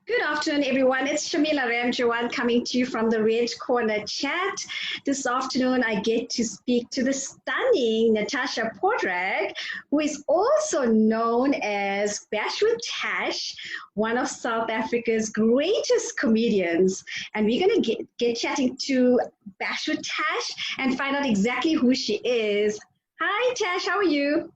Good afternoon, everyone. It's Shamila Ramjawan coming to you from the Red Corner Chat. This afternoon, I get to speak to the stunning Natashia Portrag, who is also known as Bash with Tash, one of South Africa's greatest comedians. And we're going to get chatting to Bash with Tash and find out exactly who she is. Hi, Tash. How are you?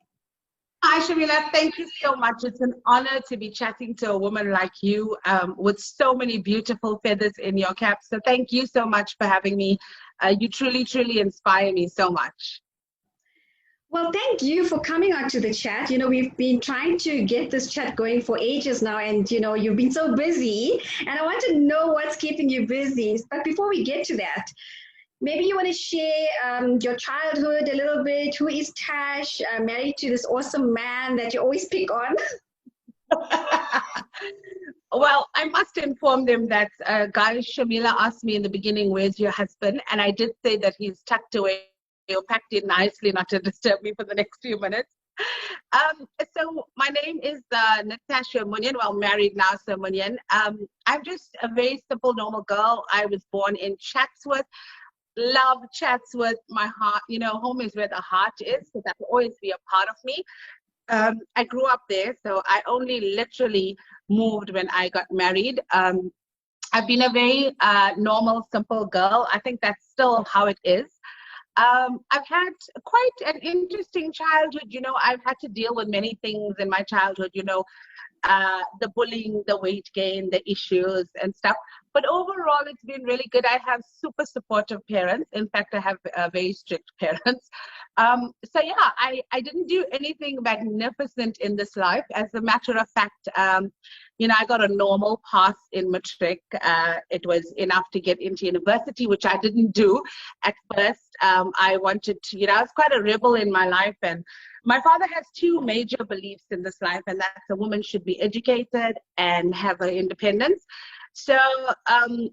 Hi, Shamila. Thank you so much. It's an honor to be chatting to a woman like you with so many beautiful feathers in your cap. So thank you so much for having me. You truly, truly inspire me so much. Well, thank you for coming on to the chat. We've been trying to get this chat going for ages now, and you've been so busy, and I want to know what's keeping you busy. But before we get to that, maybe you want to share your childhood a little bit. Who is Tash? Married to this awesome man that you always pick on. Well, I must inform them that guys, Shamila asked me in the beginning, where's your husband? And I did say that he's tucked away or packed in nicely, not to disturb me for the next few minutes. So my name is Natashia Munyan. Well, married now, so Munyan. I'm just a very simple, normal girl. I was born in Chatsworth. Love Chatsworth. My heart, home is where the heart is. So that will always be a part of me. I grew up there, so I only literally moved when I got married. I've been a very normal, simple girl. I think that's still how it is. I've had quite an interesting childhood. I've had to deal with many things in my childhood, the bullying, the weight gain, the issues and stuff. But overall, it's been really good. I have super supportive parents. In fact, I have very strict parents. So yeah, I didn't do anything magnificent in this life. As a matter of fact, I got a normal pass in matric. It was enough to get into university, which I didn't do at first. I wanted to, I was quite a rebel in my life, and my father has two major beliefs in this life, and that's a woman should be educated and have her independence. So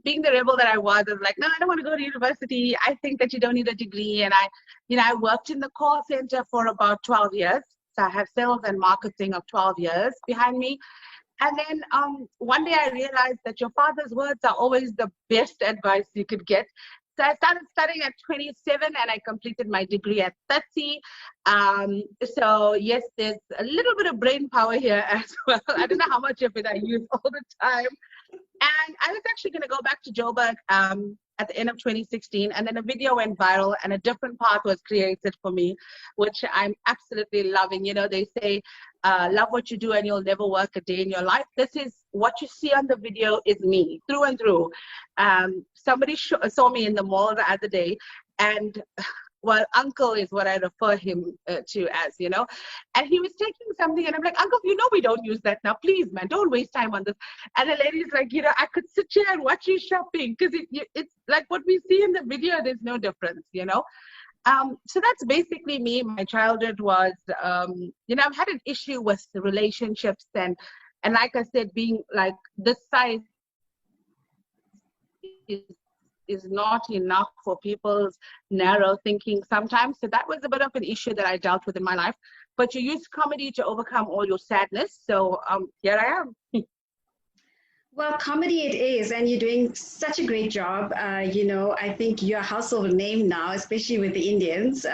being the rebel that I was like, no, I don't want to go to university. I think that you don't need a degree. And I worked in the call center for about 12 years. So I have sales and marketing of 12 years behind me. And then one day I realized that your father's words are always the best advice you could get. So I started studying at 27 and I completed my degree at 30. So yes, there's a little bit of brain power here as well. I don't know how much of it I use all the time. And I was actually going to go back to Joburg at the end of 2016, and then a video went viral and a different path was created for me, which I'm absolutely loving. They say, love what you do and you'll never work a day in your life. This is what you see on the video is me through and through. Somebody saw me in the mall the other day, and well, uncle is what I refer him to as, and he was taking something and I'm like, uncle, we don't use that now. Please, man, don't waste time on this. And the lady's like, I could sit here and watch you shopping because it's like what we see in the video, there's no difference, So that's basically me. My childhood was, I've had an issue with the relationships and like I said, being like this size is not enough for people's narrow thinking sometimes. So that was a bit of an issue that I dealt with in my life. But you use comedy to overcome all your sadness. So here I am. Well, comedy it is, and you're doing such a great job. I think you're a household name now, especially with the Indians.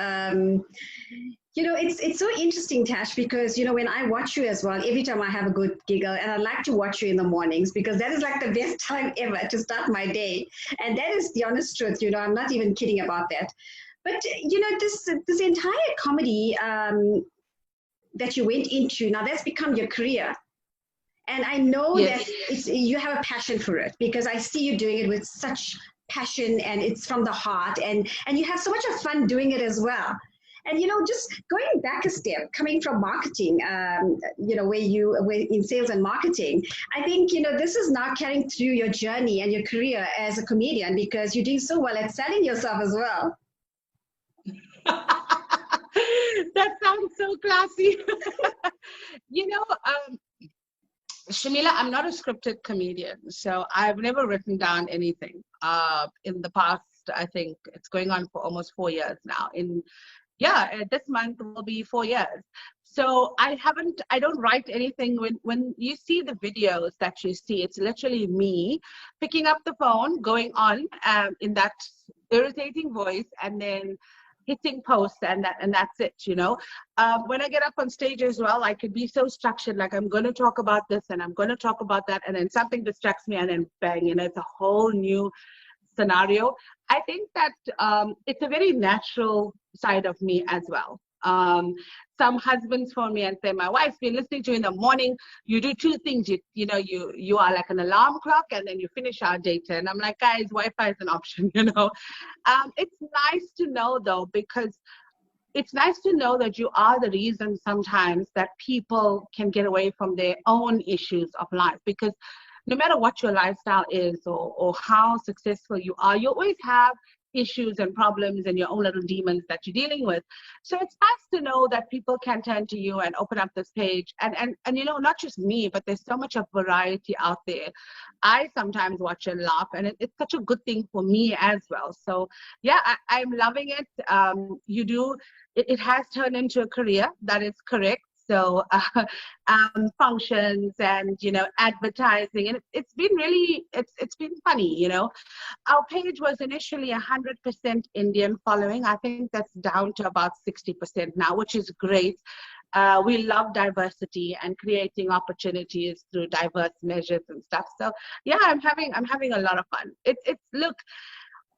It's so interesting, Tash, because, when I watch you as well, every time I have a good giggle, and I like to watch you in the mornings because that is like the best time ever to start my day. And that is the honest truth, I'm not even kidding about that. But, this entire comedy that you went into, now that's become your career. And I know Yes. that you have a passion for it because I see you doing it with such passion and it's from the heart and you have so much of fun doing it as well. And, just going back a step, coming from marketing, where you were in sales and marketing, I think, this is now carrying through your journey and your career as a comedian because you're doing so well at selling yourself as well. That sounds so classy. Shamila, I'm not a scripted comedian, so I've never written down anything. In the past, I think it's going on for almost 4 years now. This month will be 4 years. So I don't write anything. When you see the videos that you see, it's literally me picking up the phone, going on in that irritating voice, and then hitting post, and that's it, you know. When I get up on stage as well, I could be so structured, like I'm going to talk about this and I'm going to talk about that, and then something distracts me, and then bang, you know, it's a whole new scenario. I think that it's a very natural side of me as well. Some husbands phone me and say, my wife's been listening to you in the morning. You do two things. You are like an alarm clock, and then you finish our data. And I'm like, guys, Wi-Fi is an option, you know. It's nice to know though, because it's nice to know that you are the reason sometimes that people can get away from their own issues of life. Because no matter what your lifestyle is, or how successful you are, you always have issues and problems and your own little demons that you're dealing with. So it's nice to know that people can turn to you and open up this page. And you know, not just me, but there's so much of variety out there. I sometimes watch and laugh, and it's such a good thing for me as well. So yeah, I'm loving it. It has turned into a career, that is correct. So functions and, you know, advertising, and it's been really, it's been funny, you know. Our page was initially 100% Indian following. I think that's down to about 60% now, which is great. We love diversity and creating opportunities through diverse measures and stuff. So yeah, I'm having a lot of fun. It's look.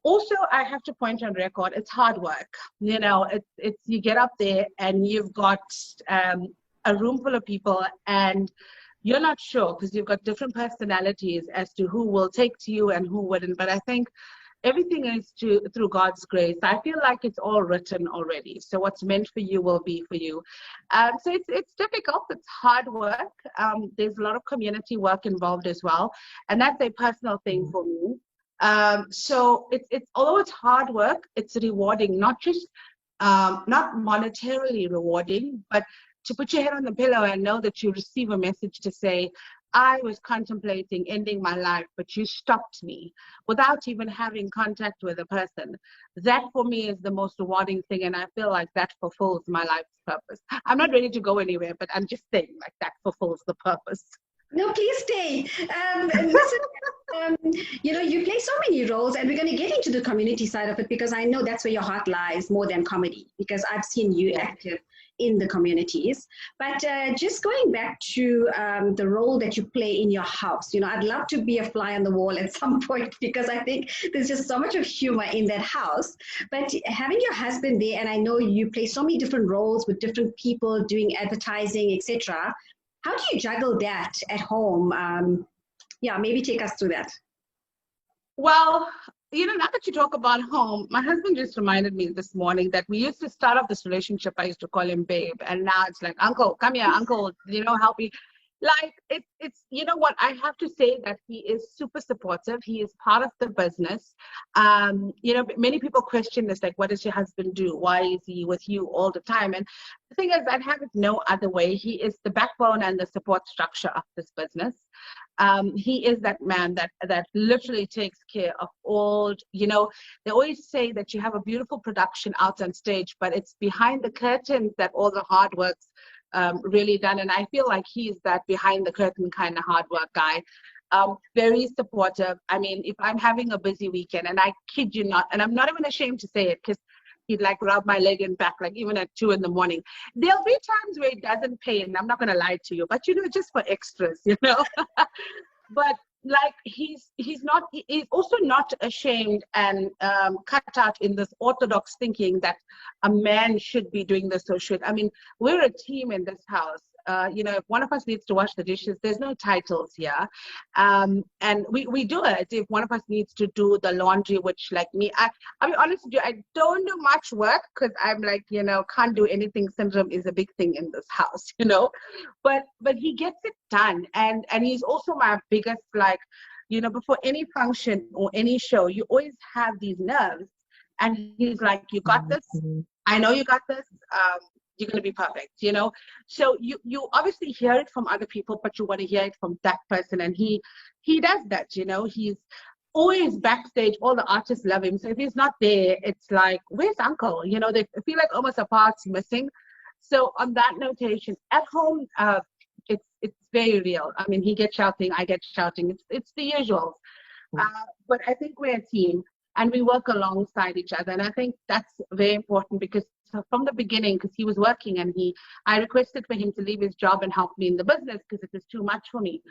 Also, I have to point on record, it's hard work. You know, it's you get up there and you've got a room full of people, and you're not sure because you've got different personalities as to who will take to you and who wouldn't. But I think everything is through God's grace. I feel like it's all written already. So what's meant for you will be for you. So it's difficult. It's hard work. There's a lot of community work involved as well, and that's a personal thing for me. So it's although it's hard work, it's rewarding, not just not monetarily rewarding, but to put your head on the pillow and know that you receive a message to say, I was contemplating ending my life, but you stopped me without even having contact with a person. That for me is the most rewarding thing, and I feel like that fulfills my life's purpose. I'm not ready to go anywhere, but I'm just saying, like, that fulfills the purpose. No, please stay. Listen, you know, you play so many roles, and we're going to get into the community side of it, because I know that's where your heart lies more than comedy, because I've seen you active in the communities. But just going back to the role that you play in your house, you know, I'd love to be a fly on the wall at some point, because I think there's just so much of humor in that house. But having your husband there, and I know you play so many different roles with different people doing advertising, etc. How do you juggle that at home? Yeah, maybe take us through that. Well, you know, now that you talk about home, my husband just reminded me this morning that we used to start off this relationship. I used to call him babe, and now it's like, uncle, come here, uncle, you know, help me. Like, it's you know what, I have to say that he is super supportive. He is part of the business. You know, many people question this, like, what does your husband do? Why is he with you all the time? And the thing is, I'd have it no other way. He is the backbone and the support structure of this business. He is that man that literally takes care of all, you know, they always say that you have a beautiful production out on stage, but it's behind the curtains that all the hard work's really done. And I feel like he's that behind the curtain kind of hard work guy. Very supportive. I mean, if I'm having a busy weekend, and I kid you not, and I'm not even ashamed to say it, because he'd like rub my leg and back, like even at 2 in the morning. There'll be times where it doesn't pay, and I'm not going to lie to you, but you know, just for extras, you know. But like, he's also not ashamed and cut out in this orthodox thinking that a man should be doing this or should. I mean, we're a team in this house. You know, if one of us needs to wash the dishes, there's no titles here. And we do it. If one of us needs to do the laundry, which, like me, I'll be honest with you, I don't do much work, because I'm like, you know, can't do anything syndrome is a big thing in this house, you know. But he gets it done. And he's also my biggest, like, you know, before any function or any show, you always have these nerves. And he's like, you got this. I know you got this. You're going to be perfect, you know. So you obviously hear it from other people, but you want to hear it from that person. And he does that, you know. He's always backstage. All the artists love him. So if he's not there, it's like, where's uncle? You know, they feel like almost a part's missing. So on that notation, at home, it's very real. I mean, he gets shouting, I get shouting. It's the usual. But I think we're a team and we work alongside each other. And I think that's very important because from the beginning, because he was working and I requested for him to leave his job and help me in the business because it was too much for me.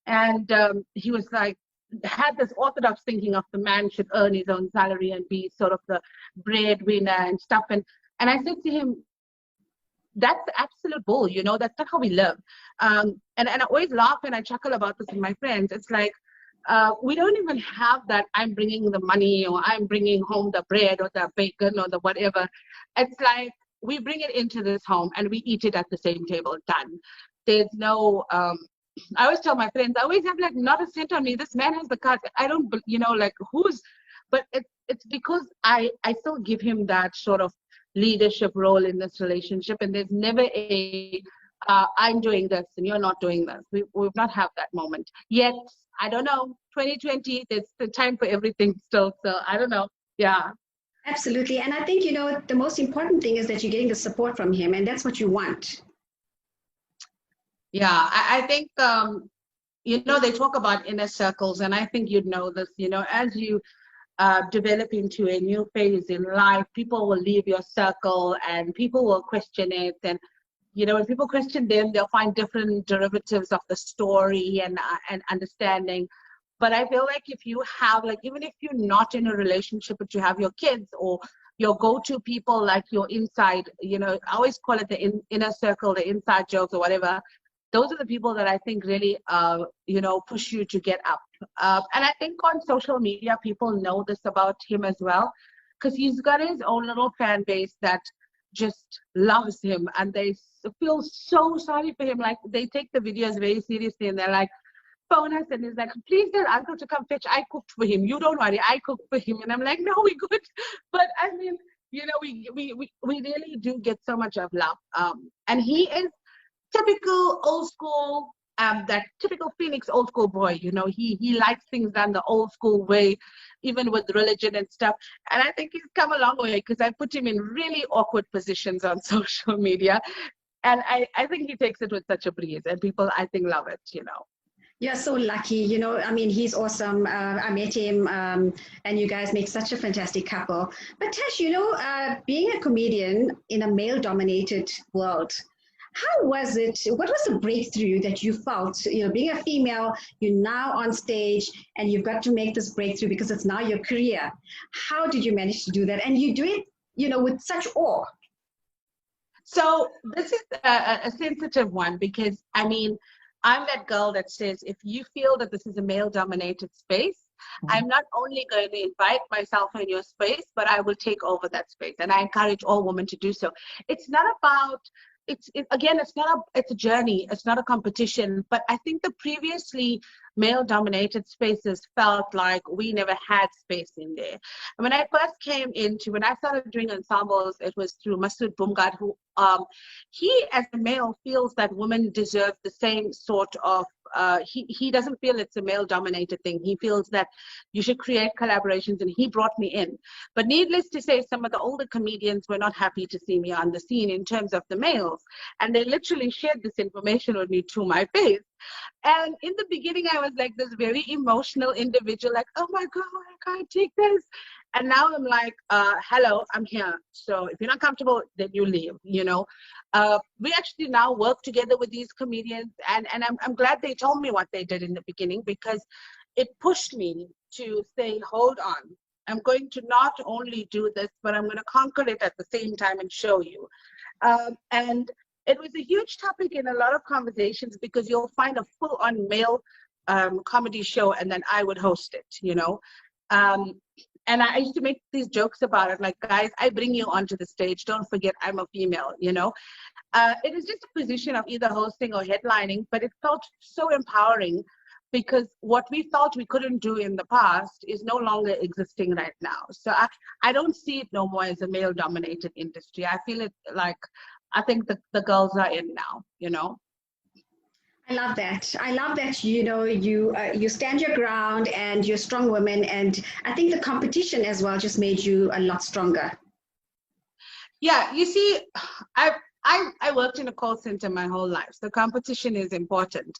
And he was like, had this orthodox thinking of the man should earn his own salary and be sort of the breadwinner and stuff. And I said to him, that's absolute bull, that's not how we live. And I always laugh and I chuckle about this with my friends. It's like, we don't even have that I'm bringing the money or I'm bringing home the bread or the bacon or the whatever. It's like we bring it into this home and we eat it at the same table, done. There's no, I always tell my friends, I always have like not a cent on me. This man has the card. I don't, like who's, but it's because I still give him that sort of leadership role in this relationship. And there's never I'm doing this and you're not doing this. We've not had that moment yet. I don't know. 2020, there's the time for everything still. So I don't know. Yeah. Absolutely. And I think, the most important thing is that you're getting the support from him, and that's what you want. Yeah, I think, they talk about inner circles, and I think you'd know this, as you develop into a new phase in life, people will leave your circle and people will question it. And, when people question them, they'll find different derivatives of the story and understanding. But I feel like if you have, like, even if you're not in a relationship, but you have your kids or your go-to people, like your inside, I always call it the inner circle, the inside jokes or whatever. Those are the people that I think really, push you to get up. And I think on social media, people know this about him as well, because he's got his own little fan base that just loves him and they feel so sorry for him. Like they take the videos very seriously and they're like, phone us and he's like, please tell uncle to come fetch. I cooked for him. You don't worry, I cooked for him. And I'm like, no, we good. But I mean, we really do get so much of love. And he is typical old school, that typical Phoenix old school boy, he likes things done the old school way, even with religion and stuff. And I think he's come a long way because I put him in really awkward positions on social media. And I think he takes it with such a breeze and people, I think, love it, You're so lucky, I mean, he's awesome. I met him and you guys make such a fantastic couple. But Tash, being a comedian in a male-dominated world, how was it? What was the breakthrough that you felt? Being a female, you're now on stage and you've got to make this breakthrough because it's now your career. How did you manage to do that? And you do it, with such awe. So this is a sensitive one because, I mean, I'm that girl that says, if you feel that this is a male-dominated space, I'm not only going to invite myself in your space, but I will take over that space. And I encourage all women to do so. It's not about, it's a journey. It's not a competition. But I think the previously male-dominated spaces felt like we never had space in there. And when I first when I started doing ensembles, it was through Masood Bumgad, who he as a male feels that women deserve the same sort of, he doesn't feel it's a male-dominated thing. He feels that you should create collaborations, and he brought me in. But needless to say, some of the older comedians were not happy to see me on the scene in terms of the males. And they literally shared this information with me to my face. And in the beginning, I was like this very emotional individual, like, oh my God, I can't take this. And now I'm like, hello, I'm here. So if you're not comfortable, then you leave, We actually now work together with these comedians. And I'm glad they told me what they did in the beginning, because it pushed me to say, hold on. I'm going to not only do this, but I'm going to conquer it at the same time and show you. And it was a huge topic in a lot of conversations, because you'll find a full-on male comedy show, and then I would host it, And I used to make these jokes about it, like, guys, I bring you onto the stage. Don't forget, I'm a female, It is just a position of either hosting or headlining, but it felt so empowering, because what we felt we couldn't do in the past is no longer existing right now. So I don't see it no more as a male-dominated industry. I feel it like, I think the girls are in now, I love that. I love that, you stand your ground and you're a strong woman. And I think the competition as well just made you a lot stronger. Yeah, you see, I worked in a call center my whole life, so competition is important.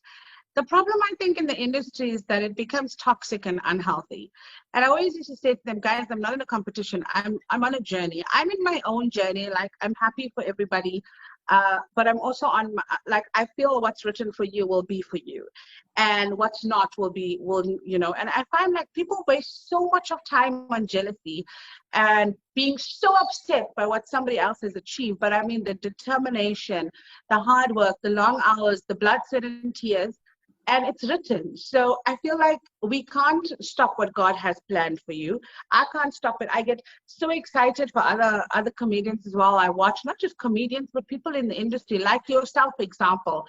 The problem, I think, in the industry is that it becomes toxic and unhealthy. And I always used to say to them, guys, I'm not in a competition. I'm on a journey. I'm in my own journey. Like, I'm happy for everybody. But I'm also on, like, I feel what's written for you will be for you. And what's not and I find like people waste so much of time on jealousy and being so upset by what somebody else has achieved. But I mean, the determination, the hard work, the long hours, the blood, sweat, and tears, and it's written. So I feel like we can't stop what God has planned for you. I can't stop it. I get so excited for other comedians as well. I watch not just comedians, but people in the industry, like yourself, for example.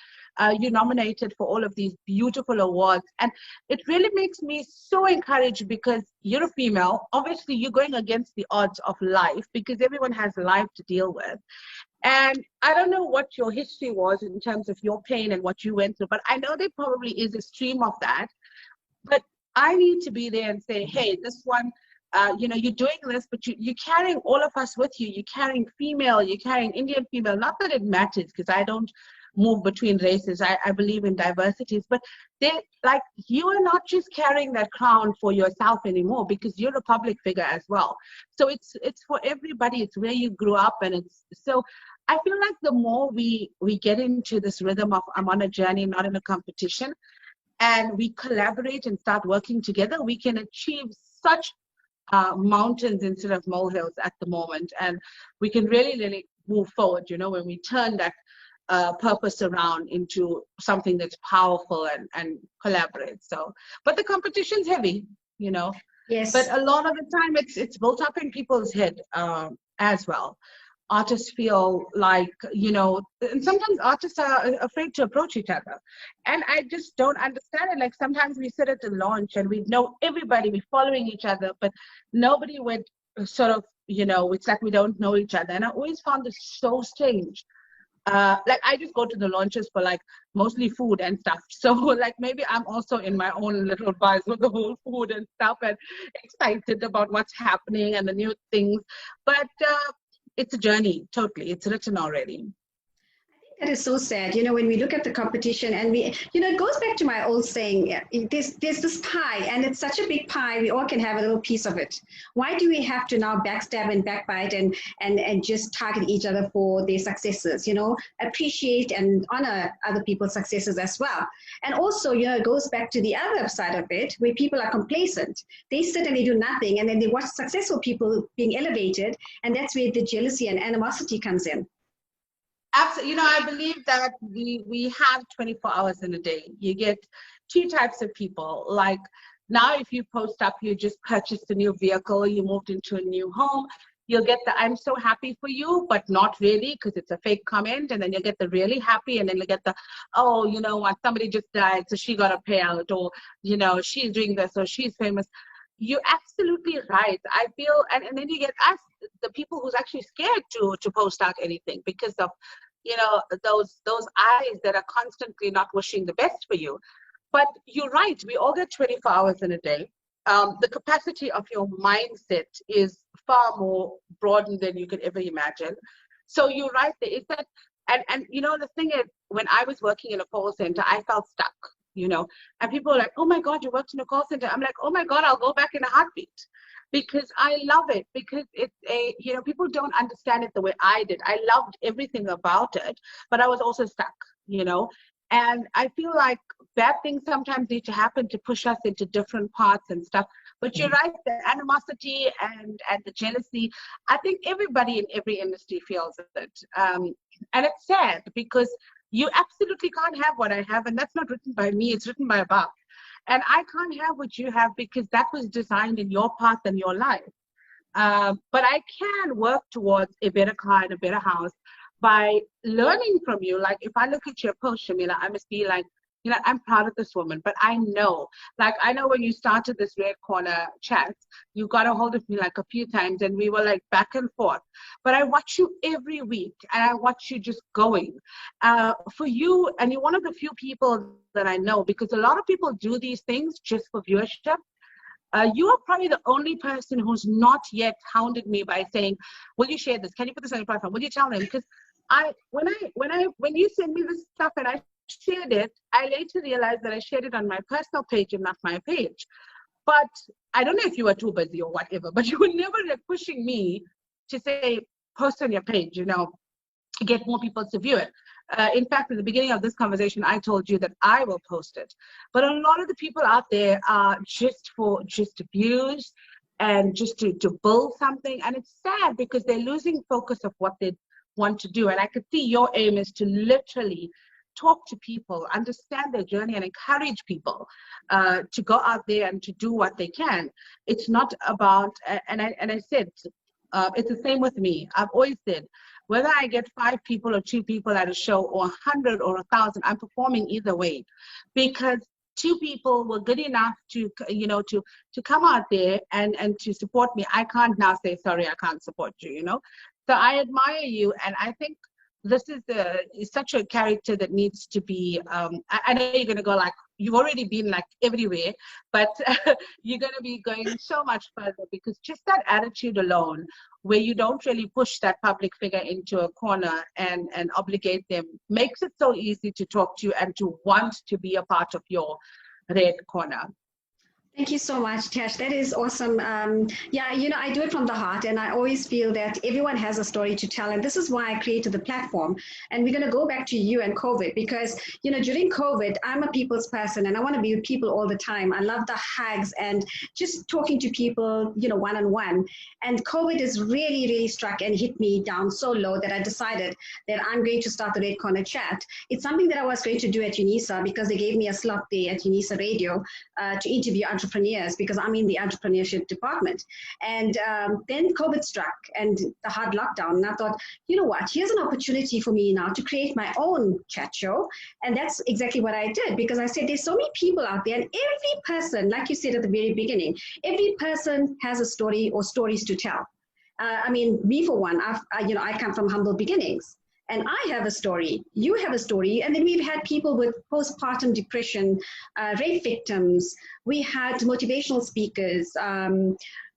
You nominated for all of these beautiful awards. And it really makes me so encouraged because you're a female. Obviously, you're going against the odds of life because everyone has life to deal with. And I don't know what your history was in terms of your pain and what you went through, but I know there probably is a stream of that. But I need to be there and say, hey, this one, you're doing this, but you're carrying all of us with you. You're carrying female, you're carrying Indian female. Not that it matters because I don't move between races. I believe in diversities, but they like you are not just carrying that crown for yourself anymore because you're a public figure as well. So it's for everybody. It's where you grew up, and it's so. I feel like the more we get into this rhythm of I'm on a journey, not in a competition, and we collaborate and start working together, we can achieve such mountains instead of molehills at the moment, and we can really move forward. When we turn that purpose around into something that's powerful and collaborate. So, but the competition's heavy, Yes. But a lot of the time, it's built up in people's head as well. Artists feel like, and sometimes artists are afraid to approach each other. And I just don't understand it. Like sometimes we sit at the launch and we know everybody, we're following each other, but nobody would sort of, it's like we don't know each other. And I always found this so strange. Like I just go to the launches for like mostly food and stuff. So like maybe I'm also in my own little buzz with the whole food and stuff and excited about what's happening and the new things. But it's a journey, totally. It's written already. That is so sad. When we look at the competition and it goes back to my old saying, there's this pie and it's such a big pie, we all can have a little piece of it. Why do we have to now backstab and backbite and just target each other for their successes, appreciate and honor other people's successes as well. And also, it goes back to the other side of it where people are complacent. They sit and they do nothing and then they watch successful people being elevated, and that's where the jealousy and animosity comes in. Absolutely. I believe that we have 24 hours in a day. You get two types of people. Like now, if you post up, you just purchased a new vehicle, you moved into a new home, you'll get the I'm so happy for you, but not really because it's a fake comment. And then you'll get the really happy, and then you'll get the, oh, you know what, somebody just died, so she got a payout, or, she's doing this, or she's famous. You're absolutely right. I feel, and then you get us, the people who's actually scared to post out anything because of, those eyes that are constantly not wishing the best for you. But you're right. We all get 24 hours in a day. The capacity of your mindset is far more broadened than you could ever imagine. So you're right. There is that. And the thing is, when I was working in a call center, I felt stuck, and people are like, oh my God, you worked in a call center. I'm like, oh my God, I'll go back in a heartbeat. Because I love it, because it's people don't understand it the way I did. I loved everything about it, but I was also stuck, and I feel like bad things sometimes need to happen to push us into different paths and stuff. But you're right, the animosity and the jealousy, I think everybody in every industry feels it. And it's sad because you absolutely can't have what I have, and that's not written by me, it's written by above. And I can't have what you have because that was designed in your path and your life. But I can work towards a better car and a better house by learning from you. Like if I look at your post, Shamila, I must be like, I'm proud of this woman, but I know when you started this Red Corner chat, you got a hold of me like a few times and we were like back and forth. But I watch you every week and I watch you just going. For you, and you're one of the few people that I know, because a lot of people do these things just for viewership. You are probably the only person who's not yet hounded me by saying, will you share this? Can you put this on your platform? Will you tell them? Because When you sent me this stuff and I shared it, I later realized that I shared it on my personal page and not my page. But I don't know if you were too busy or whatever, but you were never like pushing me to say, post on your page, get more people to view it. In fact, at the beginning of this conversation, I told you that I will post it. But a lot of the people out there are just views and just to build something. And it's sad because they're losing focus of what they want to do. And I could see your aim is to literally talk to people, understand their journey, and encourage people to go out there and to do what they can. It's not about, and I said, it's the same with me. I've always said, whether I get 5 people or 2 people at a show or 100 or 1,000, I'm performing either way, because 2 people were good enough to come out there and to support me. I can't now say, sorry, I can't support you, So I admire you, and I think this is such a character that needs to be, I know you're going to go like, you've already been like everywhere, but you're going to be going so much further, because just that attitude alone, where you don't really push that public figure into a corner and obligate them, makes it so easy to talk to you and to want to be a part of your red corner. Thank you so much, Tash. That is awesome. Yeah, I do it from the heart, and I always feel that everyone has a story to tell. And this is why I created the platform. And we're going to go back to you and COVID, because, during COVID, I'm a people's person and I want to be with people all the time. I love the hugs and just talking to people, one-on-one. And COVID has really, really struck and hit me down so low that I decided that I'm going to start the Red Corner Chat. It's something that I was going to do at UNISA, because they gave me a slot there at UNISA Radio to interview entrepreneurs, because I'm in the entrepreneurship department. And then COVID struck and the hard lockdown. And I thought, you know what, here's an opportunity for me now to create my own chat show. And that's exactly what I did, because I said, there's so many people out there, and every person, like you said at the very beginning, every person has a story or stories to tell. Me for one, I come from humble beginnings. And I have a story, you have a story, and then we've had people with postpartum depression, rape victims, we had motivational speakers,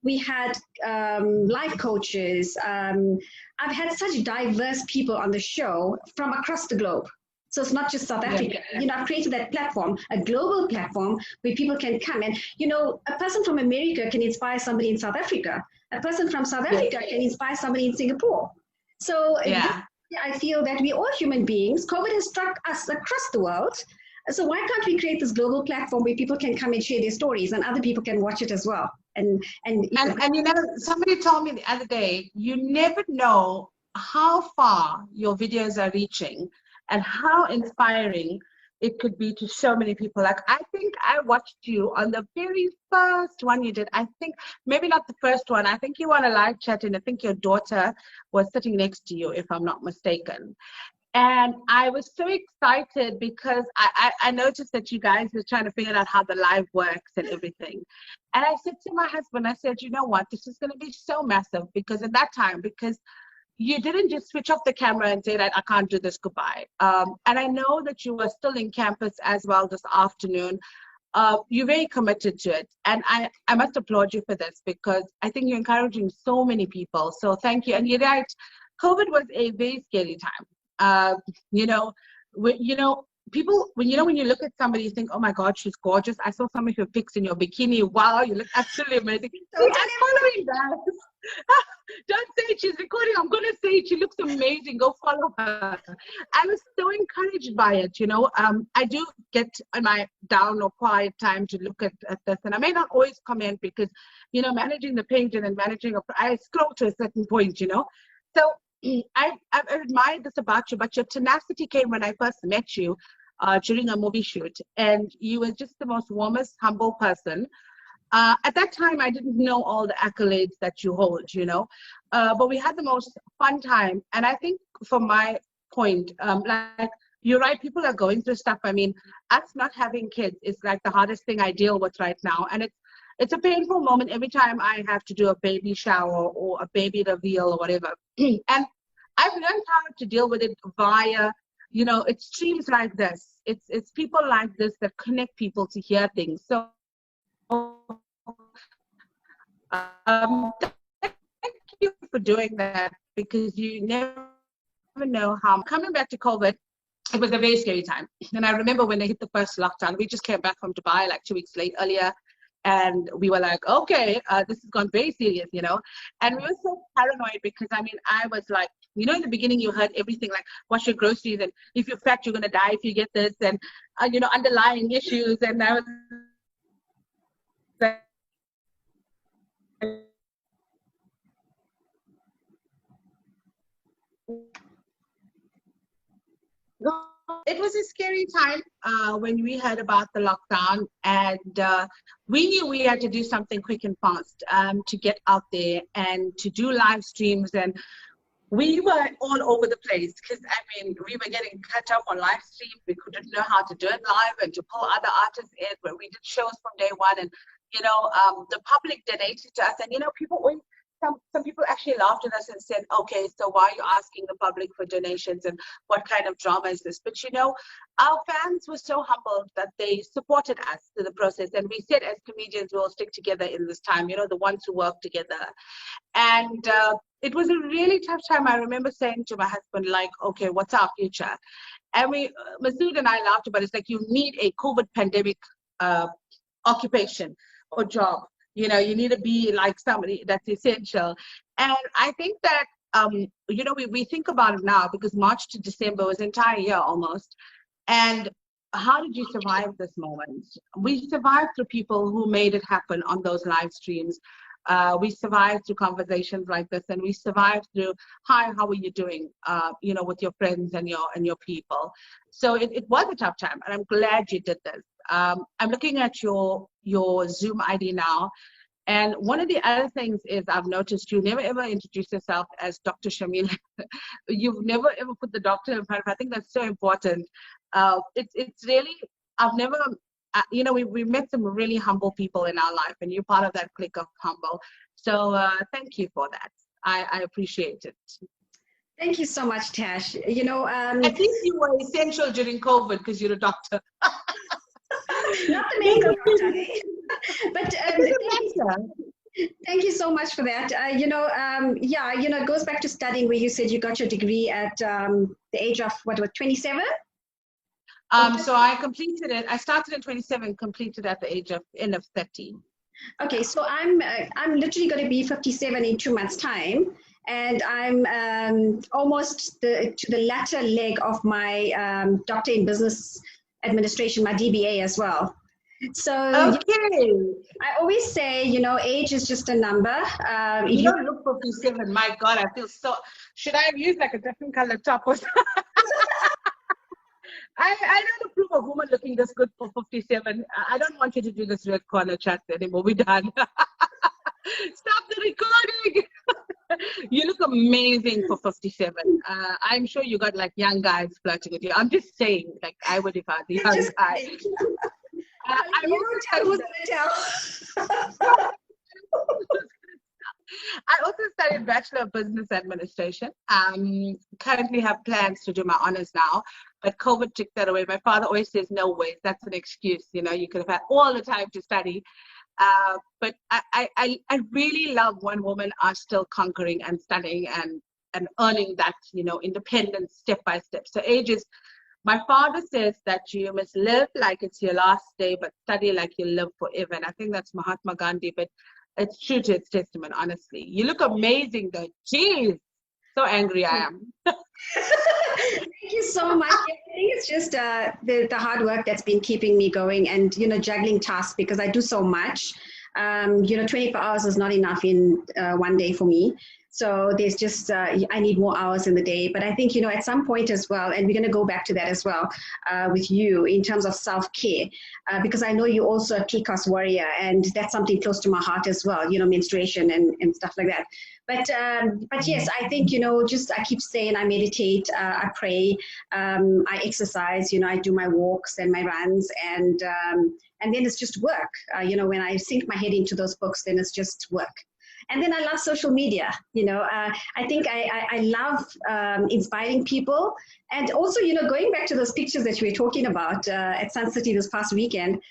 we had life coaches. I've had such diverse people on the show from across the globe. So it's not just South Africa. I've created that platform, a global platform where people can come. And, a person from America can inspire somebody in South Africa. A person from South Africa can inspire somebody in Singapore. So I feel that we're all human beings. COVID has struck us across the world. So why can't we create this global platform where people can come and share their stories and other people can watch it as well? And somebody told me the other day, you never know how far your videos are reaching and how inspiring it could be to so many people. Like, I think I watched you on the very first one you did. I think maybe not the first one. I think you were on a live chat, and I think your daughter was sitting next to you, if I'm not mistaken. And I was so excited because I noticed that you guys were trying to figure out how the live works and everything. And I said to my husband, I said, you know what, this is going to be so massive, because at that time, because you didn't just switch off the camera and say that I can't do this, goodbye. And I know that you were still in campus as well this afternoon. You're very committed to it. And I must applaud you for this, because I think you're encouraging so many people. So thank you. And you're right, COVID was a very scary time. People, when you look at somebody, you think, oh my God, she's gorgeous. I saw some of your pics in your bikini. Wow, you look absolutely amazing. See, I'm following that. Don't say she's recording. I'm going to say she looks amazing. Go follow her. I was so encouraged by it. I do get in my down or quiet time to look at this. And I may not always comment because, managing the page and then I scroll to a certain point, So I've admired this about you, but your tenacity came when I first met you during a movie shoot. And you were just the most warmest, humble person. At that time, I didn't know all the accolades that you hold, but we had the most fun time. And I think from my point, like, you're right, people are going through stuff. I mean, us not having kids is like the hardest thing I deal with right now. And it's a painful moment every time I have to do a baby shower or a baby reveal or whatever. And I've learned how to deal with it via, it's streams like this. It's people like this that connect people to hear things. So thank you for doing that, because you never know how, coming back to COVID, it was a very scary time. And I remember when they hit the first lockdown, we just came back from Dubai like 2 weeks earlier. And we were like, okay, this has gone very serious, you know. And we were so paranoid because, I mean, I was like, you know, in the beginning, you heard everything like, wash your groceries. And if you're fat, you're going to die if you get this. And, you know, underlying issues. And I was like, it was a scary time when we heard about the lockdown, and we knew we had to do something quick and fast to get out there and to do live streams. And we were all over the place because, I mean, we were getting cut up on live stream. We couldn't know how to do it live and to pull other artists in, but we did shows from day one. And, you know, the public donated to us. And, you know, people always, some people actually laughed at us and said, okay, so why are you asking the public for donations and what kind of drama is this? But, you know, our fans were so humbled that they supported us through the process. And we said, as comedians, we'll stick together in this time, you know, the ones who work together. And it was a really tough time. I remember saying to my husband, like, okay, what's our future? And Masood and I laughed about it. It's like, you need a COVID pandemic occupation or job. You know, you need to be like somebody that's essential. And I think that, you know, we think about it now because March to December was an entire year almost. And how did you survive this moment? We survived through people who made it happen on those live streams. We survived through conversations like this, and we survived through, hi, how are you doing? You know, with your friends and your people. So it was a tough time, and I'm glad you did this. I'm looking at your Zoom ID now, and one of the other things is I've noticed you never ever introduce yourself as Dr. Shamila. You've never ever put the doctor in front of. I think that's so important. It's really, I've never. You know, we met some really humble people in our life, and you're part of that clique of humble. So thank you for that. I appreciate it. Thank you so much, Tash. You know, I think you were essential during COVID because you're a doctor. Not the medical doctor, eh? But thank you so much for that. You know, yeah, you know, it goes back to studying where you said you got your degree at the age of, what, 27? So I completed it. I started in 27, completed at the age of 30. Okay, so I'm literally going to be 57 in 2 months' time, and I'm almost to the latter leg of my Doctor in Business Administration, my DBA as well. So okay. I always say, you know, age is just a number. You don't look 57. My God, I feel so. Should I have used like a different color top or something? I don't approve of women looking this good for 57. I don't want you to do this red corner chat anymore. We're done. Stop the recording. You look amazing for 57. I'm sure you got like young guys flirting with you. I'm just saying, like, I would if I was a young guy. I also studied Bachelor of Business Administration. Currently have plans to do my honors now, but COVID took that away. My father always says, no way, that's an excuse. You know, you could have had all the time to study. But I really love when women are still conquering and studying and earning that, you know, independence step by step. So age is, my father says that you must live like it's your last day, but study like you live forever. And I think that's Mahatma Gandhi, but it's true to its testament, honestly. You look amazing though. Jeez, so angry I am. Thank you so much. I think it's just the hard work that's been keeping me going, and, you know, juggling tasks because I do so much. You know, 24 hours is not enough in one day for me. So there's just, I need more hours in the day. But I think, you know, at some point as well, and we're going to go back to that as well with you in terms of self-care, because I know you're also a PCOS warrior, and that's something close to my heart as well, you know, menstruation and stuff like that. But yes, I think, you know, just I keep saying I meditate, I pray, I exercise, you know, I do my walks and my runs, and then it's just work. You know, when I sink my head into those books, then it's just work. And then I love social media. You know, I think I love inspiring people. And also, you know, going back to those pictures that we were talking about at Sun City this past weekend,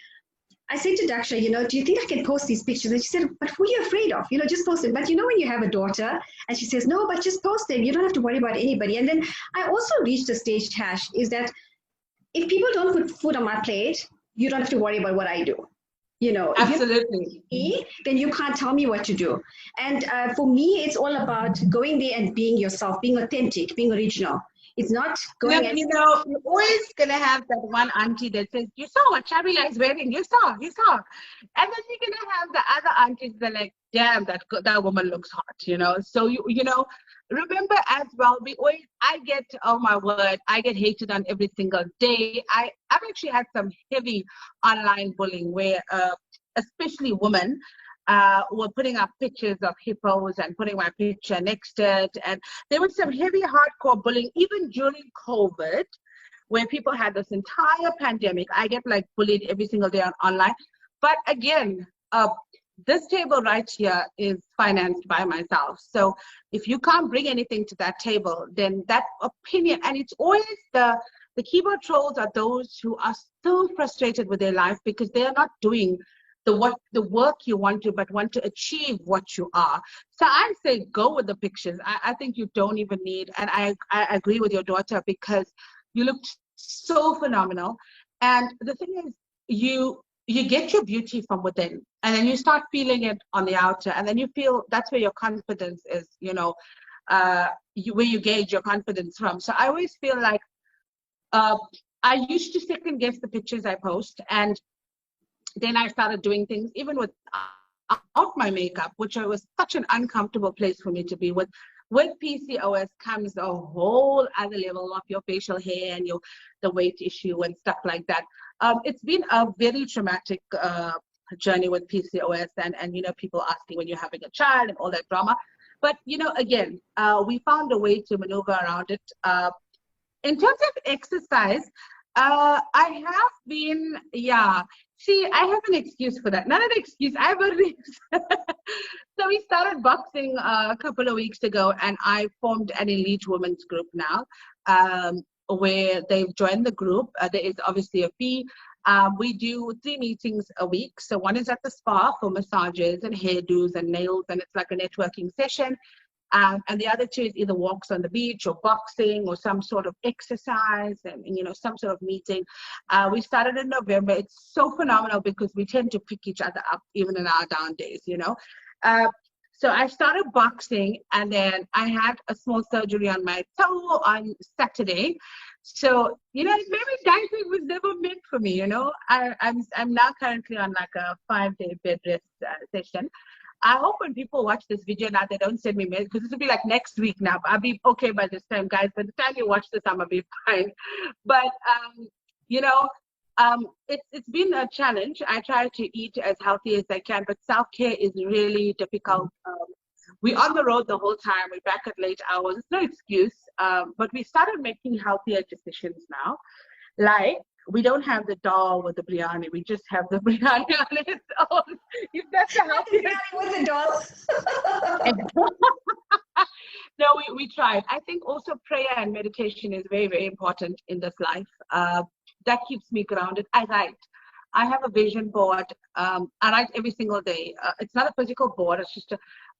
I said to Daksha, do you think I can post these pictures? And she said, but who are you afraid of? Just post them. But when you have a daughter, and she says, no, but just post them. You don't have to worry about anybody. And then I also reached the stage, Tash, is that if people don't put food on my plate, you don't have to worry about what I do. If Absolutely. you then you can't tell me what to do. And for me, it's all about going there and being yourself, being authentic, being original. It's not going Look, you're always gonna have that one auntie that says, "You saw what Shamila is wearing. You saw. And then you're gonna have the other aunties that are like, "Damn, that woman looks hot." So remember as well. I get, oh my word, I get hated on every single day. I've actually had some heavy online bullying where, especially women, were putting up pictures of hippos and putting my picture next to it. And there was some heavy, hardcore bullying, even during COVID, where people had this entire pandemic. I get like bullied every single day online. But again, this table right here is financed by myself. So if you can't bring anything to that table, then that opinion, and it's always the keyboard trolls are those who are so frustrated with their life because they are not doing the work you want to, but want to achieve what you are. So I say go with the pictures. I think you don't even need, and I agree with your daughter because you looked so phenomenal. And the thing is, you get your beauty from within, and then you start feeling it on the outer, and then you feel that's where your confidence is, where you gauge your confidence from. So I always feel like I used to second guess the pictures I post, and then I started doing things even without my makeup, which was such an uncomfortable place for me to be with. With PCOS comes a whole other level of your facial hair and the weight issue and stuff like that. It's been a very traumatic journey with PCOS and people asking when you're having a child and all that drama. But again, we found a way to maneuver around it. In terms of exercise, I have been, see, I have an excuse for that. Not an excuse, I have a reason. So we started boxing a couple of weeks ago, and I formed an elite women's group now, where they've joined the group. There is obviously a fee. We do 3 meetings a week. So one is at the spa for massages and hairdos and nails, and it's like a networking session. And the other 2 is either walks on the beach or boxing or some sort of exercise and some sort of meeting. We started in November. It's so phenomenal because we tend to pick each other up even in our down days, So I started boxing, and then I had a small surgery on my toe on Saturday. So, maybe dancing was never meant for me, I'm now currently on like a 5-day bed rest session. I hope when people watch this video now, they don't send me mail, because this will be like next week now. I'll be okay by this time, guys. By the time you watch this, I'm going to be fine. But, it's been a challenge. I try to eat as healthy as I can, but self-care is really difficult. We're on the road the whole time. We're back at late hours. It's no excuse. But we started making healthier decisions now. Like, we don't have the dal with the biryani. We just have the biryani on its own. If that's a healthy with the dal. No, we tried. I think also prayer and meditation is very, very important in this life. That keeps me grounded. I write. I have a vision board. I write every single day. It's not a physical board. It's just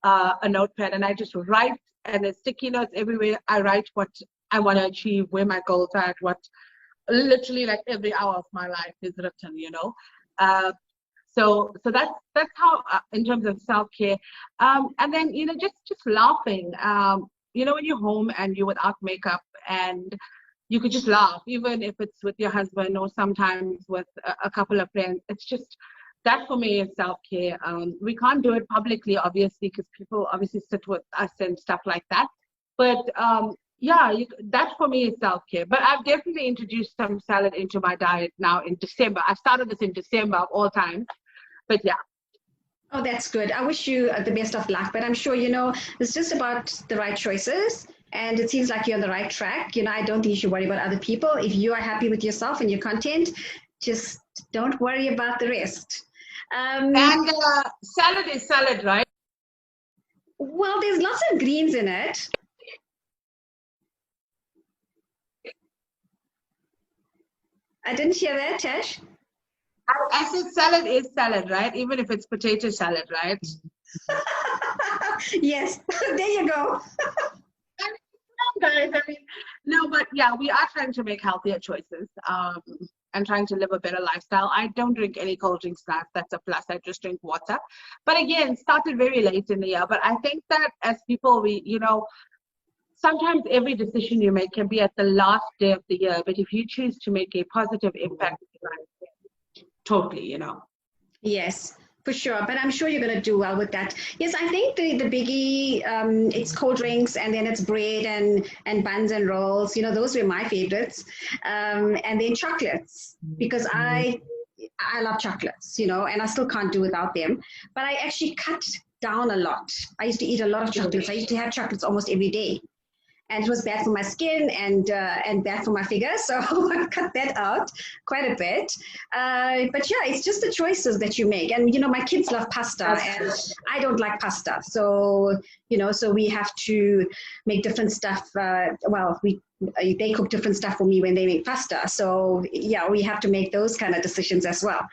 a notepad, and I just write. And there's sticky notes everywhere. I write what I want to achieve, where my goals are, literally like every hour of my life is written, so that's how in terms of self-care, and then just laughing, when you're home and you're without makeup and you could just laugh, even if it's with your husband or sometimes with a couple of friends. It's just that for me is self-care. We can't do it publicly, obviously, because people obviously sit with us and stuff like that, but that for me is self-care. But I've definitely introduced some salad into my diet now in December. I started this in December of all times. But yeah. Oh, that's good. I wish you the best of luck. But I'm sure, it's just about the right choices. And it seems like you're on the right track. I don't think you should worry about other people. If you are happy with yourself and your content, just don't worry about the rest. And salad is salad, right? Well, there's lots of greens in it. I didn't hear that, Tash. I said salad is salad, right? Even if it's potato salad, right? Yes, there you go. Guys, I mean, no, but yeah, we are trying to make healthier choices, and trying to live a better lifestyle. I don't drink any cold drinks now. That's a plus. I just drink water. But again, started very late in the year. But I think that as people, sometimes every decision you make can be at the last day of the year. But if you choose to make a positive impact in your life, totally. Yes, for sure. But I'm sure you're going to do well with that. Yes, I think the biggie, it's cold drinks and then it's bread and buns and rolls. Those were my favorites. And then chocolates because I love chocolates, and I still can't do without them. But I actually cut down a lot. I used to eat a lot of chocolates. I used to have chocolates almost every day. And it was bad for my skin and bad for my figure. So I cut that out quite a bit. But yeah, it's just the choices that you make. And, my kids love pasta and I don't like pasta. So, so we have to make different stuff. They cook different stuff for me when they make pasta. So yeah, we have to make those kind of decisions as well.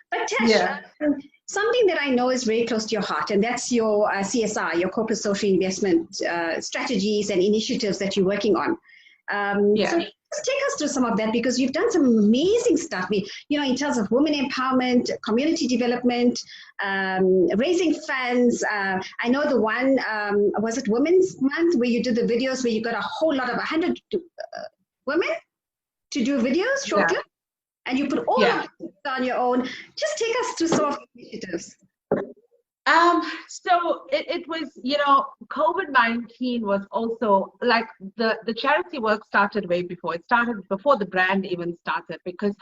But Tash, something that I know is very close to your heart, and that's your CSR, your corporate social investment strategies and initiatives that you're working on. So just take us through some of that because you've done some amazing stuff, in terms of women empowerment, community development, raising funds. I know the one, was it Women's Month, where you did the videos where you got a whole lot of 100 women to do videos, short clips? And you put all of it on your own. Just take us through some of the initiatives. So it was, COVID-19 was also like the charity work started way before. It started before the brand even started because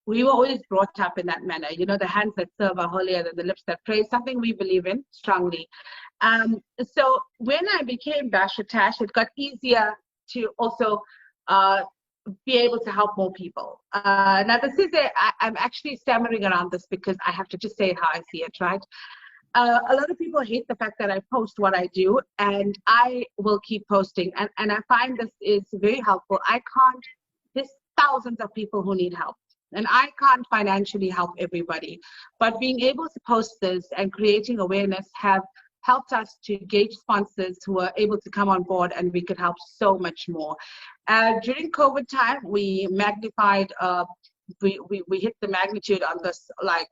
we were always brought up in that manner. The hands that serve are holier than the lips that pray, something we believe in strongly. So when I became Basher Tash, it got easier to also be able to help more people. Now, this is I'm actually stammering around this because I have to just say it how I see it, right? A lot of people hate the fact that I post what I do, and I will keep posting. And I find this is very helpful. There's thousands of people who need help, and I can't financially help everybody. But being able to post this and creating awareness have helped us to gauge sponsors who are able to come on board, and we could help so much more. During COVID time, we magnified, we hit the magnitude on this like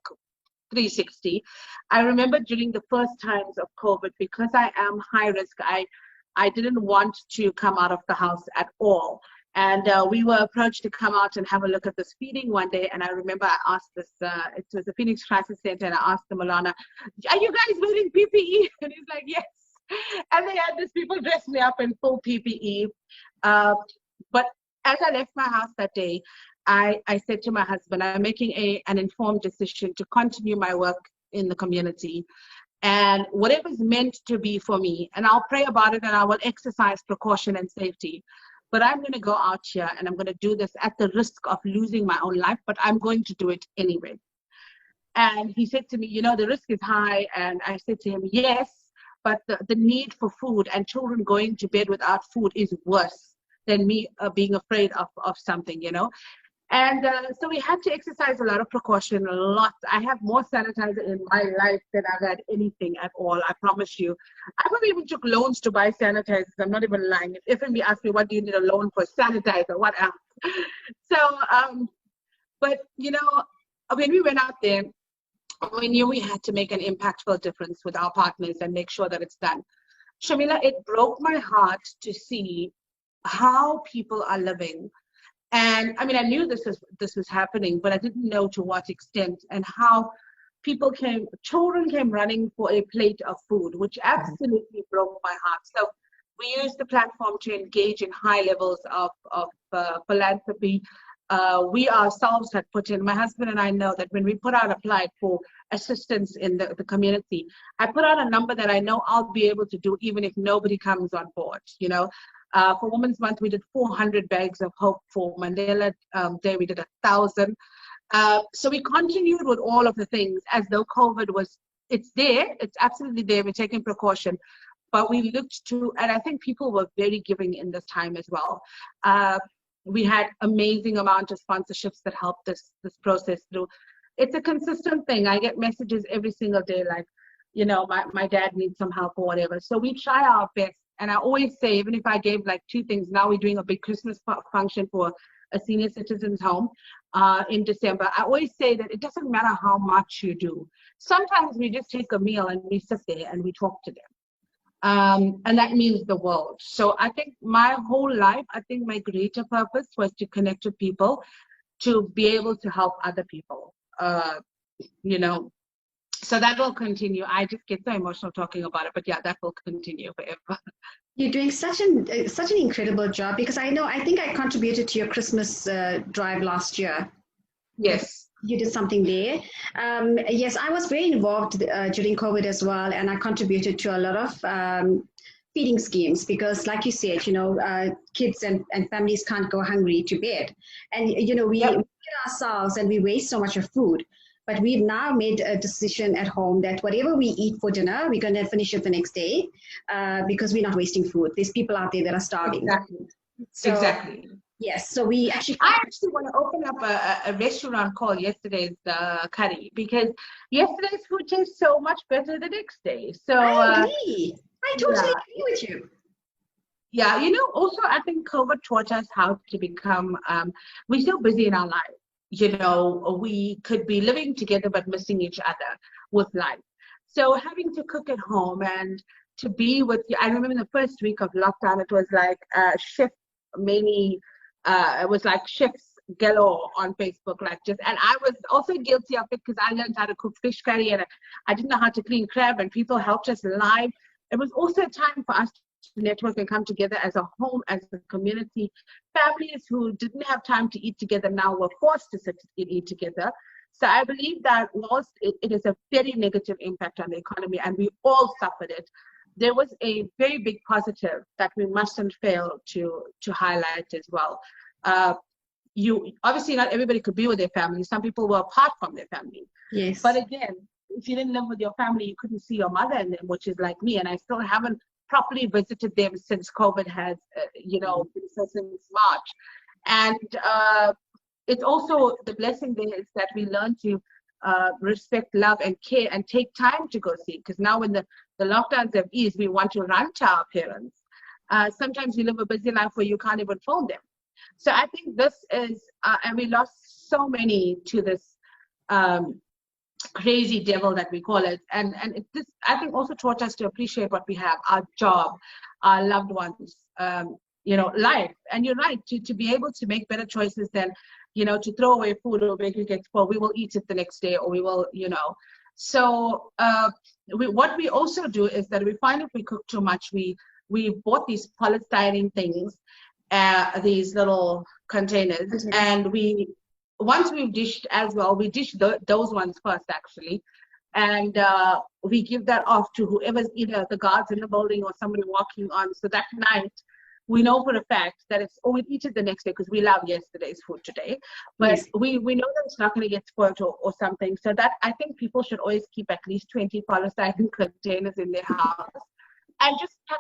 360. I remember during the first times of COVID, because I am high risk, I didn't want to come out of the house at all. And we were approached to come out and have a look at this feeding one day. And I remember I asked this, it was the Phoenix Crisis Center, and I asked the Malana, are you guys wearing PPE? And he's like, yes. And they had these people dress me up in full PPE. But as I left my house that day, I said to my husband, I'm making an informed decision to continue my work in the community. And whatever's meant to be for me, and I'll pray about it and I will exercise precaution and safety. But I'm going to go out here and I'm going to do this at the risk of losing my own life, but I'm going to do it anyway. And he said to me, the risk is high. And I said to him, yes, but the need for food and children going to bed without food is worse than me being afraid of something, And so we had to exercise a lot of precaution, a lot. I have more sanitizer in my life than I've had anything at all, I promise you. I probably even took loans to buy sanitizers. I'm not even lying. If FNB asked me, what do you need a loan for? Sanitizer, what else? So, but, when we went out there, we knew we had to make an impactful difference with our partners and make sure that it's done. Shamila, it broke my heart to see how people are living. And I mean, I knew this was happening, but I didn't know to what extent, and how children came running for a plate of food, which absolutely broke my heart. So we used the platform to engage in high levels of philanthropy. We ourselves had put in, my husband and I know that when we applied for assistance in the community, I put out a number that I know I'll be able to do even if nobody comes on board, For Women's Month, we did 400 bags of hope. For Mandela Day, we did 1,000. So we continued with all of the things as though COVID it's there, it's absolutely there, we're taking precaution. But we looked to, and I think people were very giving in this time as well. We had amazing amount of sponsorships that helped this process through. it's a consistent thing. I get messages every single day like, you know, my dad needs some help or whatever. So we try our best. And I always say, even if I gave like 2 things, now we're doing a big Christmas function for a senior citizens home in December. I always say that it doesn't matter how much you do. Sometimes we just take a meal and we sit there and we talk to them. And that means the world. So I think my whole life, I think my greater purpose was to connect with people, to be able to help other people, you know. So that will continue. I just get so emotional talking about it, but yeah, that will continue forever. You're doing such an incredible job, because I think I contributed to your Christmas drive last year. Yes. You did something there. Yes, I was very involved during COVID as well, and I contributed to a lot of feeding schemes, because like you said, you know, kids and families can't go hungry to bed. And, you know, we feed ourselves and we waste so much of food. But we've now made a decision at home that whatever we eat for dinner, we're going to finish it the next day, because we're not wasting food. There's people out there that are starving. Exactly. So, exactly. Yes. So I actually want to open up a restaurant called Yesterday's Curry, because yesterday's food tastes so much better the next day. So I agree. I totally agree with you. Yeah, you know, also I think COVID taught us how to become, we're so busy in our lives. You know, we could be living together but missing each other with life. So having to cook at home and to be with you. I remember in the first week of lockdown, it was like chef many, it was like chefs galore on Facebook, like just, and I was also guilty of it, because I learned how to cook fish curry and I didn't know how to clean crab, and people helped us live. It was also a time for us to network and come together as a home, as a community. Families who didn't have time to eat together now were forced to sit and eat together. So I believe that whilst it is a very negative impact on the economy and we all suffered it, there was a very big positive that we mustn't fail to highlight as well. You obviously, not everybody could be with their family. Some people were apart from their family. Yes. But again, if you didn't live with your family, you couldn't see your mother and them, which is like me, and I still haven't properly visited them since COVID has, you know, since March. And it's also the blessing there is that we learn to respect, love, and care, and take time to go see. Because now when the lockdowns have eased, we want to run to our parents. Sometimes you live a busy life where you can't even phone them. So I think this is, and we lost so many to this crazy devil that we call it. And this, I think, also taught us to appreciate what we have, our job, our loved ones, you know, life. And you're right, to be able to make better choices than, you know, to throw away food or make it get spoiled. We will eat it the next day, or we will, you know. So what we also do is that we find if we cook too much, we bought these polystyrene things, these little containers, and once we've dished as well, we dish those ones first actually, and we give that off to whoever's either the guards in the building or somebody walking on. So that night, we know for a fact that it's, we'll eat it the next day because we love yesterday's food today. But yes, we know that it's not going to get spoiled or something. So that, I think people should always keep at least 20 polystyrene containers in their house, and just pack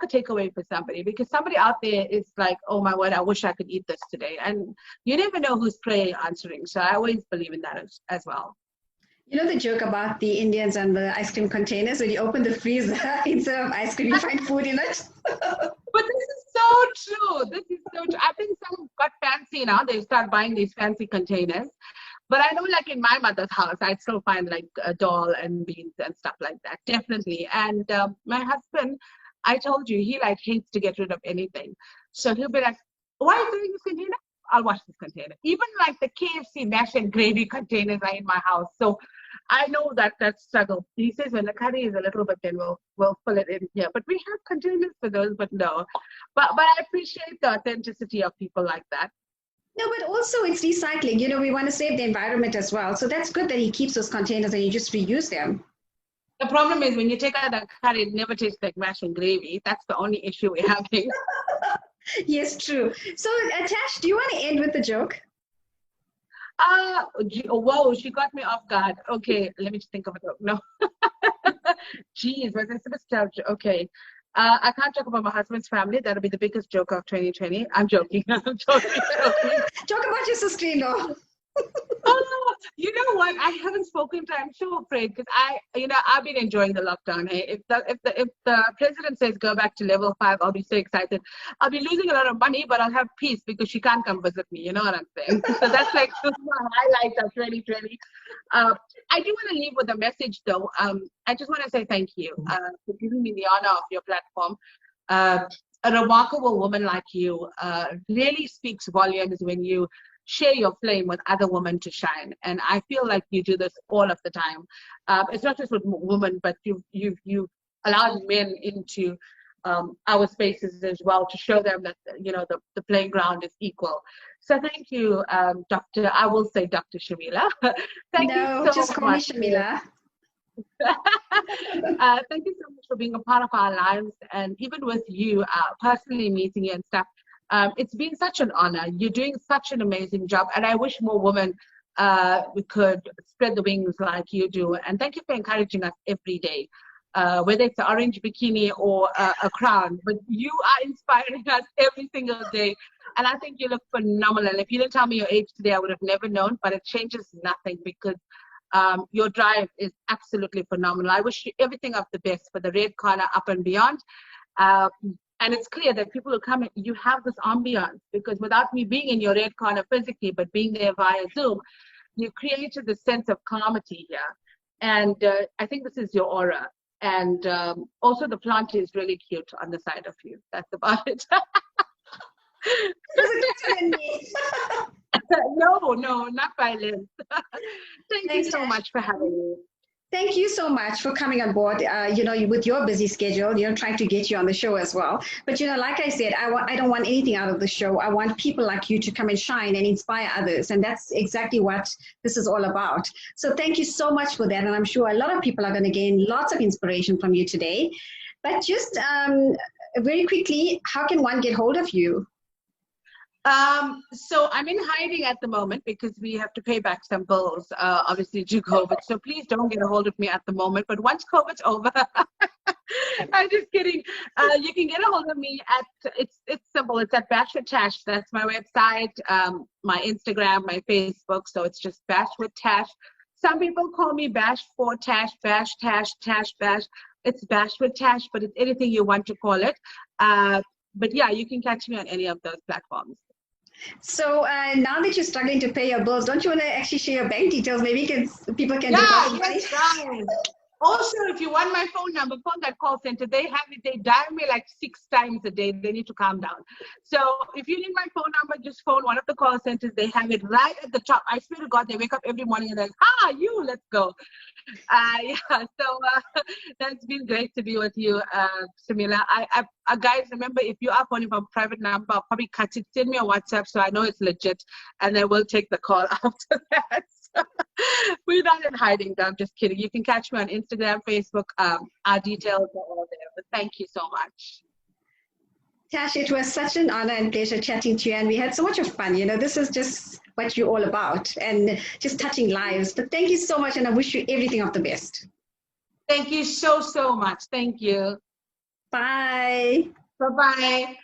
a takeaway for somebody, because somebody out there is like, oh my word, I wish I could eat this today. And you never know who's prayer answering. So I always believe in that as well. You know the joke about the Indians and the ice cream containers? When you open the freezer, instead of ice cream, you find food in it. But this is so true. This is so true. I think some got fancy now. They start buying these fancy containers. But I know, like in my mother's house, I'd still find like a dal and beans and stuff like that. Definitely. And my husband, I told you, he like hates to get rid of anything. So he'll be like, why are you doing this container? I'll wash this container. Even like the KFC mash and gravy containers are in my house. So I know that struggle. He says when the curry is a little bit, then we'll fill it in here. But we have containers for those, but no. But I appreciate the authenticity of people like that. No, but also it's recycling. You know, we want to save the environment as well. So that's good that he keeps those containers and you just reuse them. The problem is when you take out the curry, it never tastes like mash and gravy. That's the only issue we're having. Yes, true. So, Tash, do you want to end with the joke? Whoa, she got me off guard. Okay, let me just think of a joke. No. Jeez, was I supposed to tell? Okay. I can't talk about my husband's family. That'll be the biggest joke of 2020. I'm joking. I'm joking. Talk about your sister-in-law. Oh, you know what? I haven't spoken to. I'm so afraid because I've been enjoying the lockdown. Hey, if the president says go back to level 5, I'll be so excited. I'll be losing a lot of money, but I'll have peace because she can't come visit me. You know what I'm saying? So that's like this is my highlight of 2020. I do want to leave with a message though. I just want to say thank you for giving me the honor of your platform. A remarkable woman like you really speaks volumes when you share your flame with other women to shine. And I feel like you do this all of the time. It's not just with women, but you've allowed men into our spaces as well to show them that the playing ground is equal. So thank you, I will say Dr. Shamila. Thank you so just call much. me Shamila. Thank you so much for being a part of our lives, and even with you personally meeting you and stuff. It's been such an honor. You're doing such an amazing job, and I wish more women could spread the wings like you do. And thank you for encouraging us every day, whether it's an orange bikini or a crown. But you are inspiring us every single day, and I think you look phenomenal. If you didn't tell me your age today, I would have never known. But it changes nothing because your drive is absolutely phenomenal. I wish you everything of the best for the Red Corner up and beyond. And it's clear that people who come in, you have this ambiance, because without me being in your Red Corner physically, but being there via Zoom, you created this sense of calmity here. And I think this is your aura. And also the plant is really cute on the side of you. That's about it. No, not violence. Thank you so much for having me. Thank you so much for coming on board, with your busy schedule, trying to get you on the show as well. But, like I said, I don't want anything out of the show. I want people like you to come and shine and inspire others. And that's exactly what this is all about. So thank you so much for that. And I'm sure a lot of people are going to gain lots of inspiration from you today. But just very quickly, how can one get hold of you? So I'm in hiding at the moment because we have to pay back some bills, obviously due to COVID. So please don't get a hold of me at the moment. But once COVID's over, I'm just kidding. You can get a hold of me at, it's simple. It's at Bash with Tash. That's my website, my Instagram, my Facebook. So it's just Bash with Tash. Some people call me Bash for Tash, Bash, Tash, Tash, Bash. It's Bash with Tash, but it's anything you want to call it. But yeah, you can catch me on any of those platforms. So now that you're struggling to pay your bills, don't you want to actually share your bank details? Maybe people can deposit money. Yes, also, if you want my phone number, phone that call center. They have it. They dial me like 6 times a day. They need to calm down. So if you need my phone number, just phone one of the call centers. They have it right at the top. I swear to God, they wake up every morning and they're like, let's go. So that's been great to be with you, Shamila. Guys, remember, if you are phoning from a private number, I'll probably cut it. Send me a WhatsApp so I know it's legit, and then we'll take the call after that. We're not in hiding, though. I'm just kidding. You can catch me on Instagram, Facebook. Our details are all there. But thank you so much. Tash, it was such an honor and pleasure chatting to you, and we had so much of fun. This is just what you're all about, and just touching lives. But thank you so much, and I wish you everything of the best. Thank you so much. Thank you. Bye. Bye-bye.